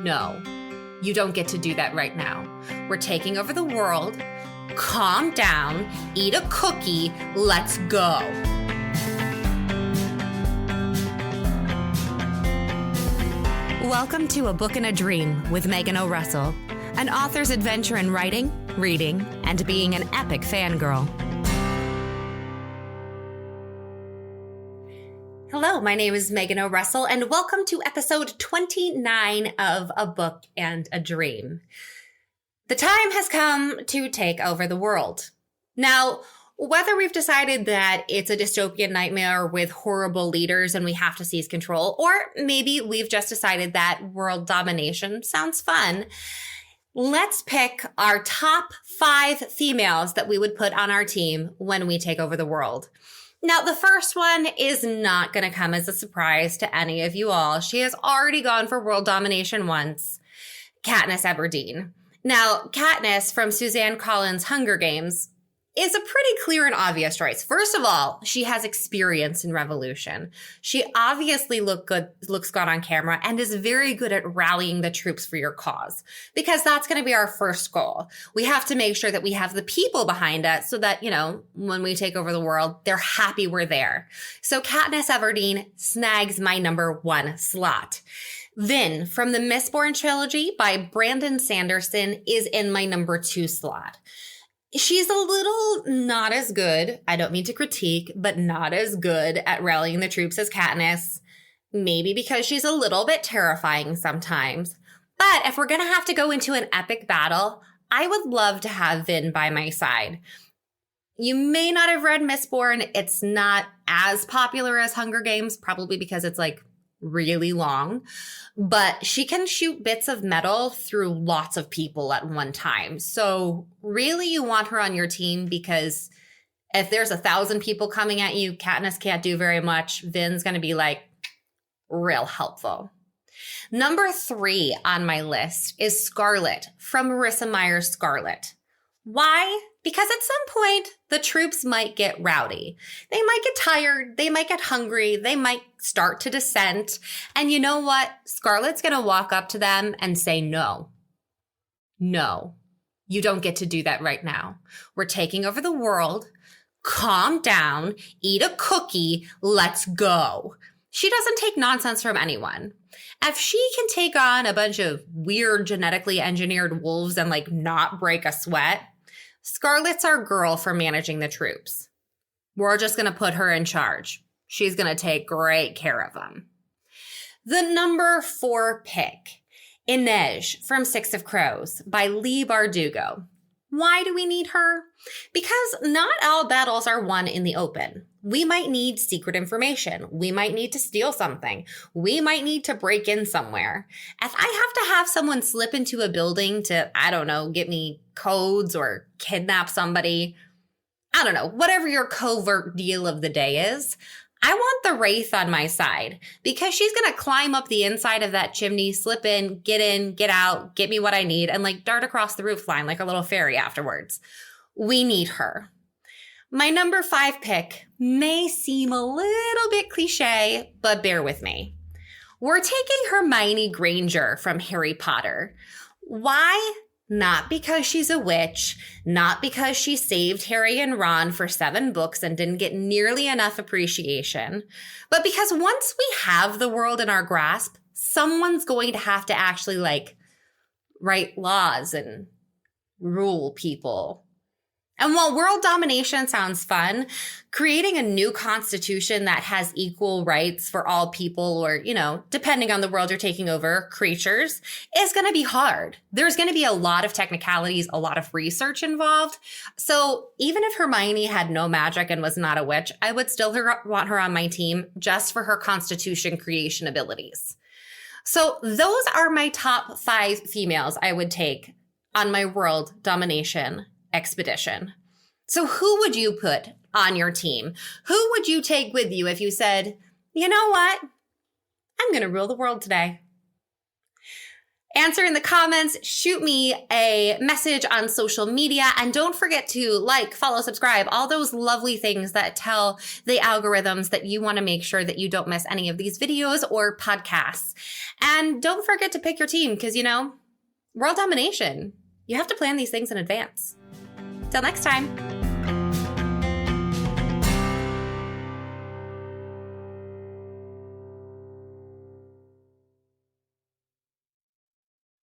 No, you don't get to do that right now. We're taking over the world. Calm down, eat a cookie, let's go. Welcome to A Book and a Dream with Megan O. Russell, an author's adventure in writing, reading, and being an epic fangirl. Hello, my name is Megan O. Russell, and welcome to episode 29 of A Book and a Dream. The time has come to take over the world. Now, whether we've decided that it's a dystopian nightmare with horrible leaders and we have to seize control, or maybe we've just decided that world domination sounds fun, let's pick our top 5 females that we would put on our team when we take over the world. Now, the first one is not going to come as a surprise to any of you all. She has already gone for world domination once. Katniss Everdeen. Now, Katniss from Suzanne Collins' Hunger Games is a pretty clear and obvious choice. First of all, she has experience in revolution. She obviously looks good on camera and is very good at rallying the troops for your cause, because that's going to be our first goal. We have to make sure that we have the people behind us so that, when we take over the world, they're happy we're there. So Katniss Everdeen snags my number 1 slot. Then, from the Mistborn trilogy by Brandon Sanderson is in my number 2 slot. She's a little not as good, I don't mean to critique, but not as good at rallying the troops as Katniss. Maybe because she's a little bit terrifying sometimes. But if we're going to have to go into an epic battle, I would love to have Vin by my side. You may not have read Mistborn. It's not as popular as Hunger Games, probably because it's really long, but she can shoot bits of metal through lots of people at one time. So really you want her on your team, because if there's 1,000 people coming at you, Katniss can't do very much. Vin's going to be real helpful. Number 3 on my list is Scarlet from Marissa Meyer's Scarlet. Why? Because at some point, the troops might get rowdy. They might get tired. They might get hungry. They might start to dissent. And you know what? Scarlet's going to walk up to them and say, no, you don't get to do that right now. We're taking over the world. Calm down. Eat a cookie. Let's go. She doesn't take nonsense from anyone. If she can take on a bunch of weird genetically engineered wolves and not break a sweat, Scarlet's our girl for managing the troops. We're just going to put her in charge. She's going to take great care of them. The number 4 pick, Inej from Six of Crows by Leigh Bardugo. Why do we need her? Because not all battles are won in the open. We might need secret information. We might need to steal something. We might need to break in somewhere. If I have to have someone slip into a building to, get me codes or kidnap somebody, whatever your covert deal of the day is, I want the Wraith on my side, because she's going to climb up the inside of that chimney, slip in, get out, get me what I need, and dart across the roof line like a little fairy afterwards. We need her. My number 5 pick may seem a little bit cliche, but bear with me. We're taking Hermione Granger from Harry Potter. Why? Not because she's a witch, not because she saved Harry and Ron for 7 books and didn't get nearly enough appreciation, but because once we have the world in our grasp, someone's going to have to actually write laws and rule people. And while world domination sounds fun, creating a new constitution that has equal rights for all people, or, depending on the world you're taking over, creatures, is going to be hard. There's going to be a lot of technicalities, a lot of research involved. So even if Hermione had no magic and was not a witch, I would still want her on my team just for her constitution creation abilities. So those are my top 5 females I would take on my world domination expedition. So who would you put on your team? Who would you take with you if you said, you know what? I'm going to rule the world today. Answer in the comments, shoot me a message on social media, and don't forget to like, follow, subscribe, all those lovely things that tell the algorithms that you want to make sure that you don't miss any of these videos or podcasts. And don't forget to pick your team because, world domination, you have to plan these things in advance. Till next time.